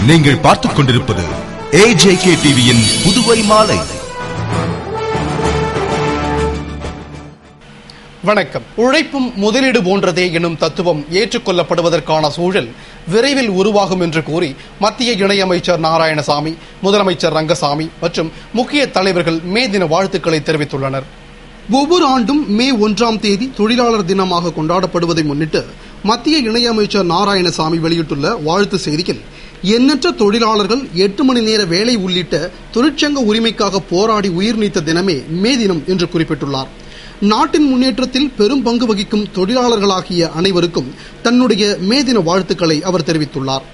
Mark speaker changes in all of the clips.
Speaker 1: நீங்கள் பார்த்துக் கொண்டிருப்பது AJK டிவியின் புதுவை மாலை.
Speaker 2: வணக்கம். உழைப்பும் முதலீடு போன்றதே எனும் தத்துவம் ஏற்றுக்கொள்ளப்படுவதற்கான சூழல் விரைவில் உருவாகும் என்று கூறி மத்திய இணையமைச்சர் நாராயணசாமி, முதலமைச்சர் ரங்கசாமி மற்றும் முக்கிய தலைவர்கள் மே தின வாழ்த்துக்களை தெரிவித்துள்ளனர். ஒவ்வொரு ஆண்டும் மே 1ஆம் தேதி தொழிலாளர் தினமாக கொண்டாடப்படுவதை முன்னிட்டு மத்திய இணையமைச்சர் நாராயணசாமி வெளியிட்டுள்ள வாழ்த்து செய்தியில், எண்ணற்ற தொழிலாளர்கள் 8 மணி நேர வேலை உள்ளிட்ட தொழிற்சங்க உரிமைக்காக போராடி உயிர் நீத்த தினமே மே தினம் என்று குறிப்பிட்டுள்ளார். நாட்டின் முன்னேற்றத்தில் பெரும் பங்கு வகிக்கும் தொழிலாளர்களாகிய அனைவருக்கும் தன்னுடைய மே தின வாழ்த்துக்களை அவர் தெரிவித்துள்ளார்.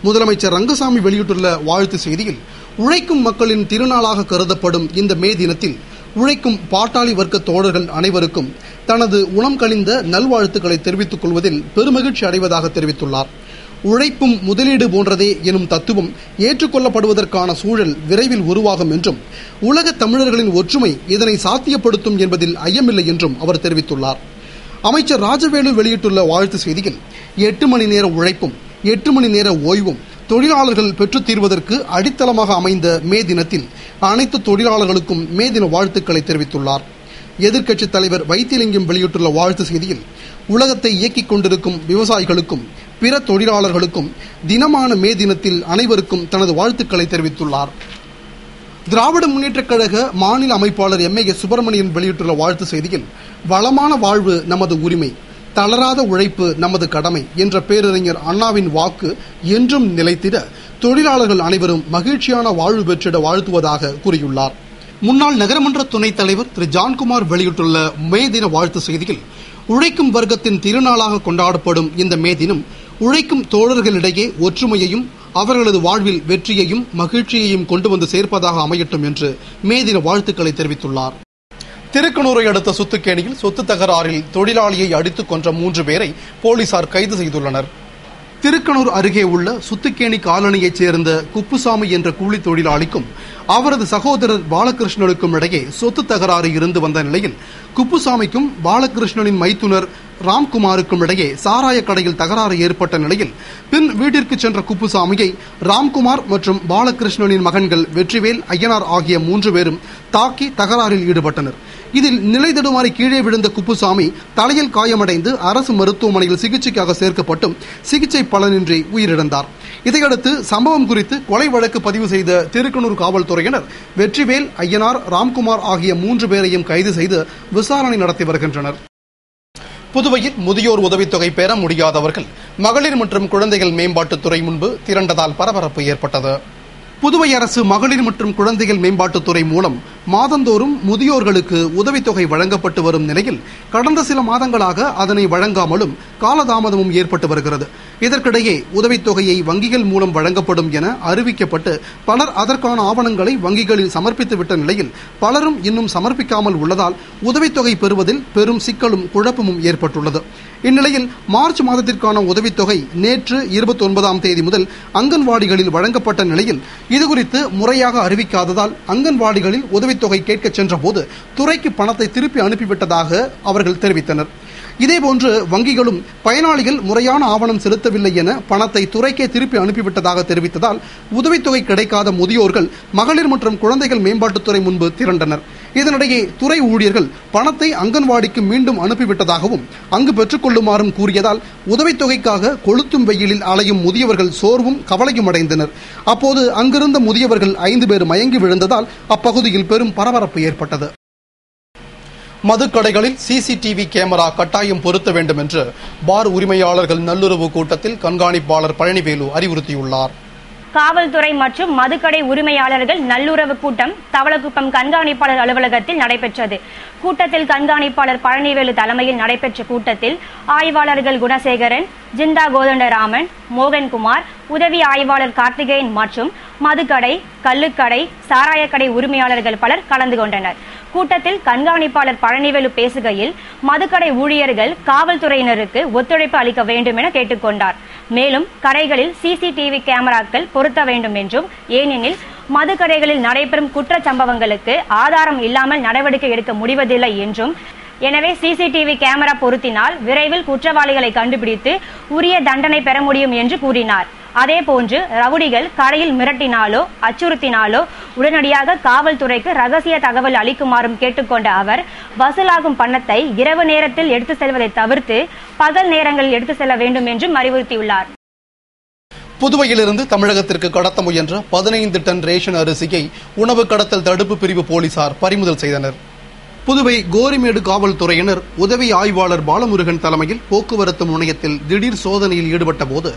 Speaker 2: முதலமைச்சர் ரங்கசாமி வெளியிட்டுள்ள வாழ்த்து செய்தியில், உழைக்கும் மக்களின் திருநாளாக கருதப்படும் இந்த மே தினத்தில் உழைக்கும் பாட்டாளி வர்க்க தோழர்கள் அனைவருக்கும் தனது உளம் கனிந்த நல்வாழ்த்துக்களை தெரிவித்துக் கொள்வதில் பெருமகிழ்ச்சி அடைவதாக தெரிவித்துள்ளார். உழைப்பும் முதலீடு போன்றதே எனும் தத்துவம் ஏற்றுக்கொள்ளப்படுவதற்கான சூழல் விரைவில் உருவாகும் என்றும், உலக தமிழர்களின் ஒற்றுமை இதனை சாத்தியப்படுத்தும் என்பதில் ஐயமில்லை என்றும் அவர் தெரிவித்துள்ளார். அமைச்சர் ராஜவேலு வெளியிட்டுள்ள வாழ்த்து செய்தியில், 8 மணி நேர உழைப்பும் 8 மணி நேர ஓய்வும் தொழிலாளர்கள் பெற்றுத் தீர்வதற்கு அடித்தளமாக அமைந்த மே தினத்தில் அனைத்து தொழிலாளர்களுக்கும் மே தின வாழ்த்துக்களை தெரிவித்துள்ளார். எதிர்க்கட்சித் தலைவர் வைத்திலிங்கம் வெளியிட்டுள்ள வாழ்த்து செய்தியில், உலகத்தை இயக்கிக் கொண்டிருக்கும் விவசாயிகளுக்கும் பிற தொழிலாளர்களுக்கும் தினமான மே தினத்தில் அனைவருக்கும் தனது வாழ்த்துக்களை தெரிவித்துள்ளார். திராவிட முன்னேற்றக் கழக மாநில அமைப்பாளர் MAS சுப்பிரமணியன் வெளியிட்டுள்ள வாழ்த்து செய்தியில், வளமான வாழ்வு நமது உரிமை, தளராத உழைப்பு நமது கடமை என்ற பேரறிஞர் அண்ணாவின் வாக்கு என்றும் நிலைத்திட தொழிலாளர்கள் அனைவரும் மகிழ்ச்சியான வாழ்வு பெற்றிட வாழ்த்துவதாக கூறியுள்ளார். முன்னாள் நகரமன்ற துணைத் தலைவர் திரு ஜான்குமார் வெளியிட்டுள்ள மே தின வாழ்த்து செய்தியில், உழைக்கும் வர்க்கத்தின் திருநாளாக கொண்டாடப்படும் இந்த மே தினம் உழைக்கும் தோழர்களிடையே ஒற்றுமையையும் அவர்களது வாழ்வில் வெற்றியையும் மகிழ்ச்சியையும் கொண்டு வந்து சேர்ப்பதாக அமையட்டும் என்று மே தின வாழ்த்துக்களை தெரிவித்துள்ளார். திருக்கனூரை அடுத்த சுத்துக்கேணியில் சொத்து தகராறில் தொழிலாளியை அடித்துக் கொன்ற 3 பேரை போலீசார் கைது செய்துள்ளனர். திருக்கனூர் அருகே உள்ள சுத்துக்கேணி காலனியைச் சேர்ந்த குப்புசாமி என்ற கூலி தொழிலாளிக்கும் அவரது சகோதரர் பாலகிருஷ்ணனுக்கும் இடையே சொத்து தகராறு இருந்து வந்த நிலையில், குப்புசாமிக்கும் பாலகிருஷ்ணனின் மைத்துனர் ராம்குமாருக்கும் இடையே சாராய கடையில் தகராறு ஏற்பட்ட நிலையில் பின் வீட்டிற்கு சென்ற குப்புசாமியை ராம்குமார் மற்றும் பாலகிருஷ்ணனின் மகன்கள் வெற்றிவேல், ஐயனார் ஆகிய 3 பேரும் தாக்கி தகராறில் ஈடுபட்டனர். இதில் நிலை தடுமாறி கீழே விழுந்த குப்புசாமி தலையில் காயமடைந்து அரசு மருத்துவமனையில் சிகிச்சைக்காக சேர்க்கப்பட்டும் சிகிச்சை பலனின்றி உயிரிழந்தார். இதையடுத்து சம்பவம் குறித்து கொலை வழக்கு பதிவு செய்த திருக்கனூர் காவல்துறையினர் வெற்றிவேல், ஐயனார், ராம்குமார் ஆகிய 3 பேரையும் கைது செய்து விசாரணை நடத்தி வருகின்றனர். புதுவையில் முதியோர் உதவித்தொகை பெற முடியாதவர்கள் மகளிர் மற்றும் குழந்தைகள் மேம்பாட்டுத்துறை முன்பு திரண்டதால் பரபரப்பு ஏற்பட்டது. புதுவை அரசு மகளிர் மற்றும் குழந்தைகள் மேம்பாட்டுத்துறை மூலம் மாதந்தோறும் முதியோர்களுக்கு உதவித்தொகை வழங்கப்பட்டு வரும் நிலையில் கடந்த சில மாதங்களாக அதனை வழங்காமலும் காலதாமதமும் ஏற்பட்டு வருகிறது. இதற்கிடையே உதவித்தொகையை வங்கிகள் மூலம் வழங்கப்படும் என அறிவிக்கப்பட்டு பலர் அதற்கான ஆவணங்களை வங்கிகளில் சமர்ப்பித்துவிட்ட நிலையில் பலரும் இன்னும் சமர்ப்பிக்காமல் உள்ளதால் உதவித்தொகை பெறுவதில் பெரும் சிக்கலும் குழப்பமும் ஏற்பட்டுள்ளது. இந்நிலையில் மார்ச் மாதத்திற்கான உதவித்தொகை நேற்று 29ஆம் தேதி முதல் அங்கன்வாடிகளில் வழங்கப்பட்ட நிலையில் இதுகுறித்து முறையாக அறிவிக்காததால் அங்கன்வாடிகளில் உதவித்தொகை கேட்க சென்ற போது துறைக்கு பணத்தை திருப்பி அனுப்பிவிட்டதாக அவர்கள் தெரிவித்தனர். இதேபோன்று வங்கிகளும் பயனாளிகள் முறையான ஆவணம் செலுத்தவில்லை என பணத்தை துறைக்கே திருப்பி அனுப்பிவிட்டதாக தெரிவித்ததால் உதவித்தொகை கிடைக்காத முதியோர்கள் மகளிர் மற்றும் குழந்தைகள் மேம்பாட்டுத்துறை முன்பு திரண்டனர். இதனிடையே துறை ஊழியர்கள் பணத்தை அங்கன்வாடிக்கு மீண்டும் அனுப்பிவிட்டதாகவும் அங்கு பெற்றுக் கொள்ளுமாறும் கூறியதால் உதவித்தொகைக்காக கொளுத்தும் வெயிலில் அலையும் முதியவர்கள் சோர்வும் கவலையும் அடைந்தனர். அப்போது அங்கிருந்த முதியவர்கள் 5 பேர் மயங்கி விழுந்ததால் அப்பகுதியில் பெரும் பரபரப்பு ஏற்பட்டது. மதுக்கடைகளில் CCTV கேமரா கட்டாயம் பொருத்த வேண்டும் என்று பார் உரிமையாளர்கள் நல்லுறவு கூட்டத்தில் கண்காணிப்பாளர் பழனிவேலு அறிவுறுத்தியுள்ளார்.
Speaker 3: காவல்துறை மற்றும் மதுக்கடை உரிமையாளர்கள் நல்லுறவு கூட்டம் தவளக்குப்பம் கண்காணிப்பாளர் அலுவலகத்தில் நடைபெற்றது. கூட்டத்தில் கண்காணிப்பாளர் பழனிவேலு தலைமையில் நடைபெற்ற கூட்டத்தில் ஆய்வாளர்கள் குணசேகரன், ஜிந்தா கோதண்டராமன், மோகன்குமார், உதவி ஆய்வாளர் கார்த்திகேயன் மற்றும் மதுக்கடை, கள்ளுக்கடை, சாராயக்கடை உரிமையாளர்கள் பலர் கலந்து கொண்டனர். கூட்டத்தில் கண்காணிப்பாளர் பழனிவேலு பேசுகையில், மதுக்கடை ஊழியர்கள் காவல்துறையினருக்கு ஒத்துழைப்பு அளிக்க வேண்டும் என கேட்டுக்கொண்டார். மேலும் கடைகளில் CCTV கேமராக்கள் பொருத்த வேண்டும் என்றும், ஏனெனில் மதுக்கடைகளில் நடைபெறும் குற்ற சம்பவங்களுக்கு ஆதாரம் இல்லாமல் நடவடிக்கை எடுக்க முடிவதில்லை என்றும், எனவே CCTV கேமரா பொருத்தினால் விரைவில் குற்றவாளிகளை கண்டுபிடித்து உரிய தண்டனை பெற முடியும் என்று கூறினார். அதேபோன்று ரவுடிகள் கடையில் மிரட்டினாலோ அச்சுறுத்தினாலோ உடனடியாக காவல்துறைக்கு ரகசிய தகவல் அளிக்குமாறும் கேட்டுக்கொண்ட அவர் வசூலாகும் பணத்தை இரவு நேரத்தில் எடுத்து செல்வதை தவிர்த்து பகல் நேரங்களில் எடுத்து செல்ல வேண்டும் என்றும் அறிவுறுத்தியுள்ளார்.
Speaker 2: புதுவையிலிருந்து தமிழகத்திற்கு கடத்த முயன்ற 15 டன் ரேஷன் அரிசியை உணவு கடத்தல் தடுப்பு பிரிவு போலீசார் பறிமுதல் செய்தனர். புதுவை கோரிமேடு காவல்துறையினர் உதவி ஆய்வாளர் பாலமுருகன் தலைமையில் போக்குவரத்து முனையத்தில் திடீர் சோதனையில் ஈடுபட்ட போது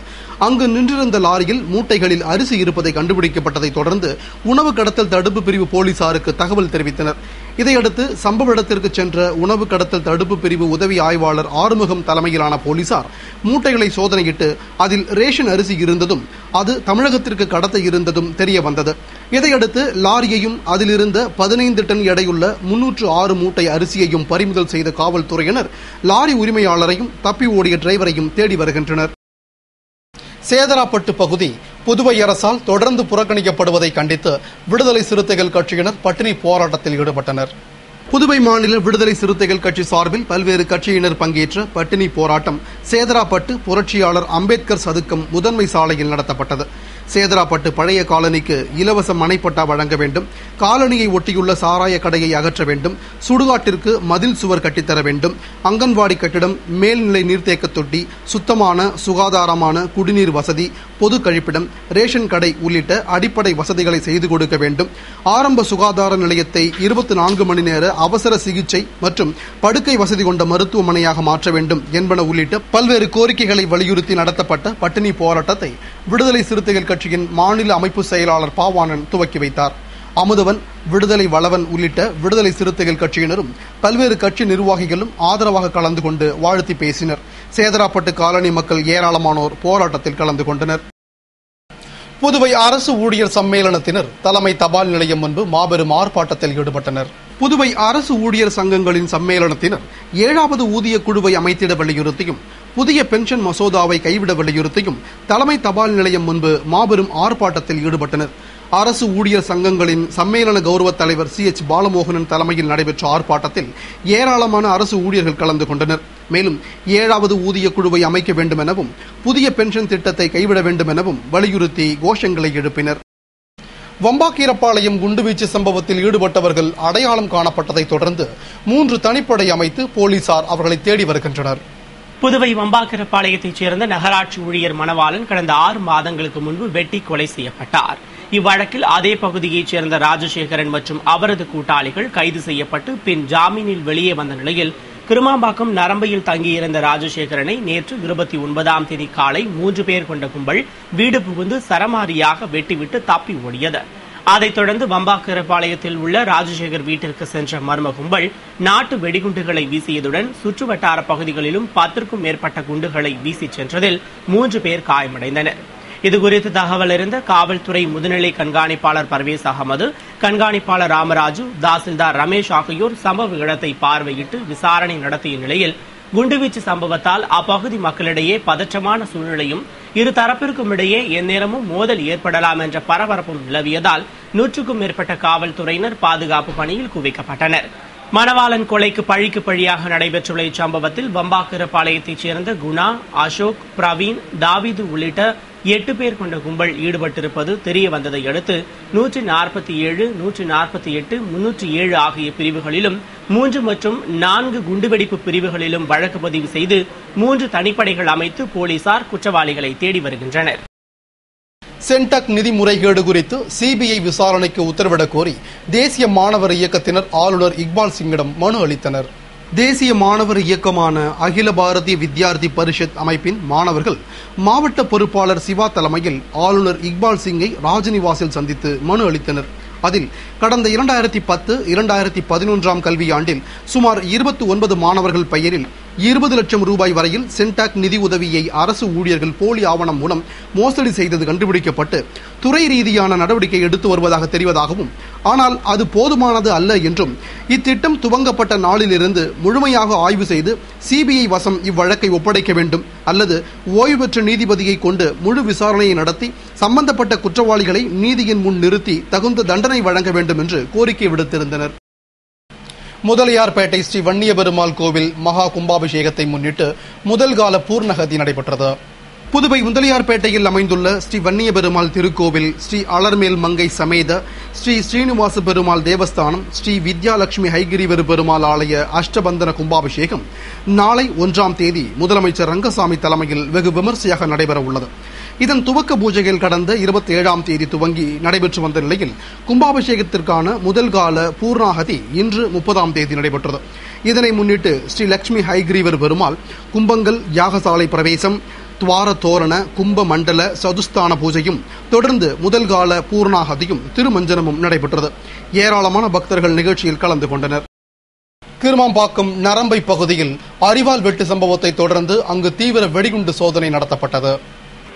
Speaker 2: அங்கு நின்றிருந்த லாரியில் மூட்டைகளில் அரிசி இருப்பதை கண்டுபிடிக்கப்பட்டதை தொடர்ந்து உணவு கடத்தல் தடுப்பு பிரிவு போலீசாருக்கு தகவல் தெரிவித்தனர். இதையடுத்து சம்பவ இடத்திற்கு சென்ற உணவு கடத்தல் தடுப்பு பிரிவு உதவி ஆய்வாளர் ஆறுமுகம் தலைமையிலான போலீசார் மூட்டைகளை சோதனையிட்டு அதில் ரேஷன் அரிசி இருந்ததும் அது தமிழகத்திற்கு கடத்த இருந்ததும் தெரிய வந்தது. இதையடுத்து லாரியையும் அதிலிருந்த 15 டன் எடையுள்ள 306 மூட்டை அரிசியையும் பறிமுதல் செய்த காவல்துறையினர் லாரி உரிமையாளரையும் தப்பி ஓடிய டிரைவரையும் தேடி வருகின்றனர். சேதராப்பட்டு பகுதி புதுவை அரசால் தொடர்ந்து புறக்கணிக்கப்படுவதை கண்டித்து விடுதலை சிறுத்தைகள் கட்சியினர் பட்டினி போராட்டத்தில் ஈடுபட்டனர். புதுவை மாநில விடுதலை சிறுத்தைகள் கட்சி சார்பில் பல்வேறு கட்சியினர் பங்கேற்ற பட்டினி போராட்டம் சேதராப்பட்டு புரட்சியாளர் அம்பேத்கர் சதுக்கம் முதன்மை சாலையில் நடத்தப்பட்டது. சேதராப்பட்டு பழைய காலனிக்கு இலவச மனைப்பட்டா வழங்க வேண்டும், காலனியை ஒட்டியுள்ள சாராய கடையை அகற்ற வேண்டும், சுடுகாட்டிற்கு மதில் சுவர் கட்டித்தர வேண்டும், அங்கன்வாடி கட்டிடம், மேல்நிலை நீர்த்தேக்க தொட்டி, சுத்தமான சுகாதாரமான குடிநீர் வசதி, பொது கழிப்பிடம், ரேஷன் கடை உள்ளிட்ட அடிப்படை வசதிகளை செய்து கொடுக்க வேண்டும், ஆரம்ப சுகாதார நிலையத்தை 24 மணி நேர அவசர சிகிச்சை மற்றும் படுக்கை வசதி கொண்ட மருத்துவமனையாக மாற்ற வேண்டும் என்பன உள்ளிட்ட பல்வேறு கோரிக்கைகளை வலியுறுத்தி நடத்தப்பட்ட பட்டினி போராட்டத்தை விடுதலை சிறுத்தைகள் கட்சியின் மாநில அமைப்பு செயலாளர் பாவாணன் துவக்கி வைத்தார். அமுதவன், விடுதலை வளவன் உள்ளிட்ட விடுதலை சிறுத்தைகள் கட்சியினரும் பல்வேறு கட்சி நிர்வாகிகளும் ஆதரவாக கலந்து கொண்டு வாழ்த்தி பேசினர். சேதராப்பட்டு காலனி மக்கள் ஏராளமானோர் போராட்டத்தில் கலந்து கொண்டனர். புதுவை அரசு ஊழியர் சம்மேளனத்தினர் தலைமை தபால் நிலையம் முன்பு மாபெரும் ஆர்ப்பாட்டத்தில் ஈடுபட்டனர். புதுவை அரசு ஊழியர் சங்கங்களின் சம்மேளனத்தினர் 7வது ஊதிய குழுவை அமைத்திட வலியுறுத்தியும் புதிய பென்ஷன் மசோதாவை கைவிட வலியுறுத்தியும் தலைமை தபால் நிலையம் முன்பு மாபெரும் ஆர்ப்பாட்டத்தில் ஈடுபட்டனர். அரசு ஊழியர் சங்கங்களின் சம்மேளன கௌரவ தலைவர் CH பாலமோகனன் தலைமையில் நடைபெற்ற ஆர்ப்பாட்டத்தில் ஏராளமான அரசு ஊழியர்கள் கலந்து கொண்டனர். மேலும் 7வது ஊதிய குழுவை அமைக்க வேண்டும் எனவும் புதிய பென்ஷன் திட்டத்தை கைவிட வேண்டும் எனவும் வலியுறுத்தி கோஷங்களை எழுப்பினர். வம்பாக்கீரப்பாளையம் குண்டுவீச்சு சம்பவத்தில் ஈடுபட்டவர்கள் அடையாளம் காணப்பட்டதை தொடர்ந்து 3 தனிப்படை அமைத்து போலீசார் அவர்களை தேடி வருகின்றனர்.
Speaker 4: புதுவை வம்பாக்கீரப்பாளையத்தைச் சேர்ந்த நகராட்சி ஊழியர் மணவாளன் கடந்த 6 மாதங்களுக்கு முன்பு வெட்டி கொலை செய்யப்பட்டார். இவ்வழக்கில் அதே பகுதியைச் சேர்ந்த ராஜசேகரன் மற்றும் அவரது கூட்டாளிகள் கைது செய்யப்பட்டு பின் ஜாமீனில் வெளியே வந்த நிலையில் கிருமாம்பாக்கம் நரம்பையில் தங்கியிருந்த ராஜசேகரனை நேற்று 29ஆம் தேதி காலை 3 பேர் கொண்ட கும்பல் வீடு புகுந்து சரமாரியாக வெட்டிவிட்டு தப்பி ஓடியது. அதைத் தொடர்ந்து வம்பாக்கீரப்பாளையத்தில் உள்ள ராஜசேகர் வீட்டிற்கு சென்ற மர்ம கும்பல் நாட்டு வெடிகுண்டுகளை வீசியதுடன் சுற்றுவட்டார பகுதிகளிலும் 10க்கும் மேற்பட்ட குண்டுகளை வீசி சென்றதில் 3 பேர் காயமடைந்தனர். இதுகுறித்து தகவல் அறிந்த காவல்துறை முதுநிலை கண்காணிப்பாளர் பர்வேஸ் அகமது, கண்காணிப்பாளர் ராமராஜு, தாசில்தார் ரமேஷ் ஆகியோர் சம்பவ இடத்தை பார்வையிட்டு விசாரணை நடத்திய நிலையில் குண்டுவீச்சு சம்பவத்தால் அப்பகுதி மக்களிடையே பதற்றமான சூழ்நிலையும் இரு தரப்பிற்கும் இடையே எந்நேரமும் மோதல் ஏற்படலாம் என்ற பரபரப்பும் நிலவியதால் 100க்கும் மேற்பட்ட காவல்துறையினர் பாதுகாப்பு பணியில் குவிக்கப்பட்டனர். மணவாளன் கொலைக்கு பழிக்கு பழியாக நடைபெற்றுள்ள இச்சம்பவத்தில் வம்பாக்கீரப்பாளையத்தைச் சேர்ந்த குணா, அசோக், பிரவீன், தாவீது உள்ளிட்ட 8 பேர் கொண்ட கும்பல் ஈடுபட்டிருப்பது தெரிய வந்ததை அடுத்து 147, 148, 307 ஆகிய பிரிவுகளிலும் 3 மற்றும் 4 குண்டுவெடிப்பு பிரிவுகளிலும் வழக்கு பதிவு செய்து 3 தனிப்படைகள் அமைத்து போலீசார் குற்றவாளிகளை தேடி வருகின்றனர்.
Speaker 2: சென்டாக் நிதி முறைகேடு குறித்து CBI விசாரணைக்கு உத்தரவிடக் கோரி தேசிய மாணவர் இயக்கத்தினர் ஆளுநர் இக்பால் சிங்கிடம் மனு அளித்தனர். தேசிய மாணவர் இயக்கமான அகில பாரதிய வித்யார்த்தி பரிஷத் அமைப்பின் மாணவர்கள் மாவட்ட பொறுப்பாளர் சிவா தலைமையில் ஆளுநர் இக்பால் சிங்கை ராஜ்நிவாசில் சந்தித்து மனு அளித்தனர். அதில் கடந்த 2010-2011 கல்வியாண்டில் சுமார் 29 மாணவர்கள் பெயரில் 20 லட்சம் ரூபாய் வரையில் சென்டாக் நிதி உதவியை அரசு ஊழியர்கள் போலி ஆவணம் மூலம் மோசடி செய்தது கண்டுபிடிக்கப்பட்டு துறை ரீதியான நடவடிக்கை எடுத்து வருவதாக தெரிவதாகவும், ஆனால் அது போதுமானது அல்ல என்றும் இத்திட்டம் துவங்கப்பட்ட நாளிலிருந்து முழுமையாக ஆய்வு செய்து CBI வசம் இவ்வழக்கை ஒப்படைக்க வேண்டும் அல்லது ஓய்வு பெற்ற நீதிபதியை கொண்டு முழு விசாரணையை நடத்தி சம்பந்தப்பட்ட குற்றவாளிகளை நீதியின் முன் நிறுத்தி தகுந்த தண்டனை வழங்க வேண்டும் என்று கோரிக்கை விடுத்திருந்தனர். முதலியார்பேட்டை ஸ்ரீ வன்னிய பெருமாள் கோவில் மகா கும்பாபிஷேகத்தை முன்னிட்டு முதல் கால பூர்ணகதி நடைபெற்றது. புதுவை முதலியார்பேட்டையில் அமைந்துள்ள ஸ்ரீ வன்னிய பெருமாள் திருக்கோவில், ஸ்ரீ அலர்மேல் மங்கை சமேத ஸ்ரீ ஸ்ரீனிவாச பெருமாள் தேவஸ்தானம், ஸ்ரீ வித்யாலட்சுமி ஹைகிரிவரு பெருமாள் ஆலய அஷ்டபந்தன கும்பாபிஷேகம் நாளை 1ஆம் தேதி முதலமைச்சர் ரங்கசாமி தலைமையில் வெகு விமர்சையாக நடைபெற உள்ளது. இதன் துவக்க பூஜைகள் கடந்த 27ஆம் தேதி துவங்கி நடைபெற்று வந்த நிலையில் கும்பாபிஷேகத்திற்கான முதல் கால பூர்ணாகதி இன்று 30ஆம் தேதி நடைபெற்றது. இதனை முன்னிட்டு ஸ்ரீ லட்சுமி ஹைகிரீவர் பெருமாள் கும்பங்கள், யாகசாலை பிரவேசம், துவார தோரண, கும்ப மண்டல சதுஸ்தான பூஜையும் தொடர்ந்து முதல் கால பூர்ணாகதியும் திருமஞ்சனமும் நடைபெற்றது. ஏராளமான பக்தர்கள் நிகழ்ச்சியில் கலந்து கொண்டனர். கிருமாம்பாக்கம் நரம்பை பகுதியில் அரிவாள் வெட்டு சம்பவத்தை தொடர்ந்து அங்கு தீவிர வெடிகுண்டு சோதனை நடத்தப்பட்டது.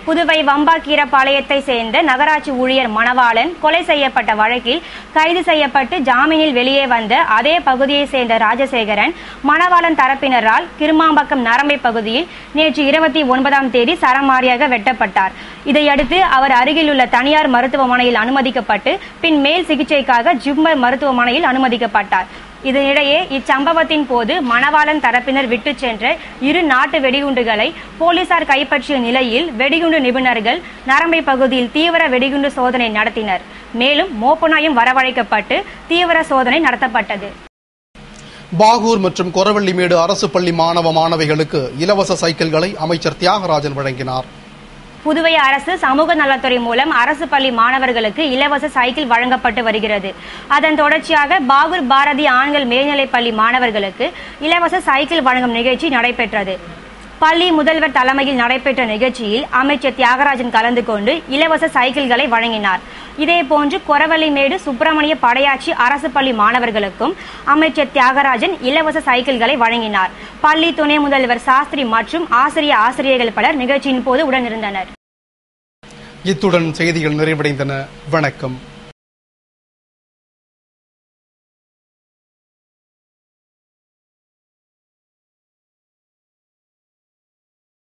Speaker 3: புதுவை வம்பாக்கீரபாளையத்தை சேர்ந்த நகராட்சி ஊழியர் மணவாளன் கொலை செய்யப்பட்ட வழக்கில் கைது செய்யப்பட்டு ஜாமீனில் வெளியே வந்த அதே பகுதியை சேர்ந்த ராஜசேகரன் மணவாளன் தரப்பினரால் கிருமாம்பாக்கம் நரம்பை பகுதியில் நேற்று 29ஆம் தேதி சரமாரியாக வெட்டப்பட்டார். இதையடுத்து அவர் அருகிலுள்ள தனியார் மருத்துவமனையில் அனுமதிக்கப்பட்டு பின் மேல் சிகிச்சைக்காக ஜிப்மர் மருத்துவமனையில் அனுமதிக்கப்பட்டார். இதனிடையே இச்சம்பவத்தின் போது மணவாளன் தரப்பினர் விட்டு சென்ற 2 நாட்டு வெடிகுண்டுகளை போலீசார் கைப்பற்றிய நிலையில் வெடிகுண்டு நிபுணர்கள் நரம்பை பகுதியில் தீவிர வெடிகுண்டு சோதனை நடத்தினர். மேலும் மோப்பனாயும் வரவழைக்கப்பட்டு தீவிர சோதனை நடத்தப்பட்டது.
Speaker 2: பாகூர் மற்றும் கொரவள்ளிமேடு அரசு பள்ளி மாணவ மாணவிகளுக்கு இலவச சைக்கிள்களை அமைச்சர் தியாகராஜன் வழங்கினார்.
Speaker 3: புதுவை அரசு சமூக நலத்துறை மூலம் அரசு பள்ளி மாணவர்களுக்கு இலவச சைக்கிள் வழங்கப்பட்டு வருகிறது. அதன் தொடர்ச்சியாக பாகூர் பாரதி ஆண்கள் மேல்நிலைப் பள்ளி மாணவர்களுக்கு இலவச சைக்கிள் வழங்கும் நிகழ்ச்சி நடைபெற்றது. பள்ளி முதல்வர் தலைமையில் நடைபெற்ற நிகழ்ச்சியில் அமைச்சர் தியாகராஜன் கலந்து கொண்டு இலவச சைக்கிள்களை வழங்கினார். இதேபோன்று கொரவள்ளிமேடு சுப்பிரமணிய படையாச்சி அரசு பள்ளி மாணவர்களுக்கும் அமைச்சர் தியாகராஜன் இலவச சைக்கிள்களை வழங்கினார். பள்ளி துணை முதல்வர் சாஸ்திரி மற்றும் ஆசிரியர்கள் பலர் நிகழ்ச்சியின் போது உடனிருந்தனர்.
Speaker 2: இத்துடன் செய்திகள் நிறைவடைந்தன. வணக்கம்.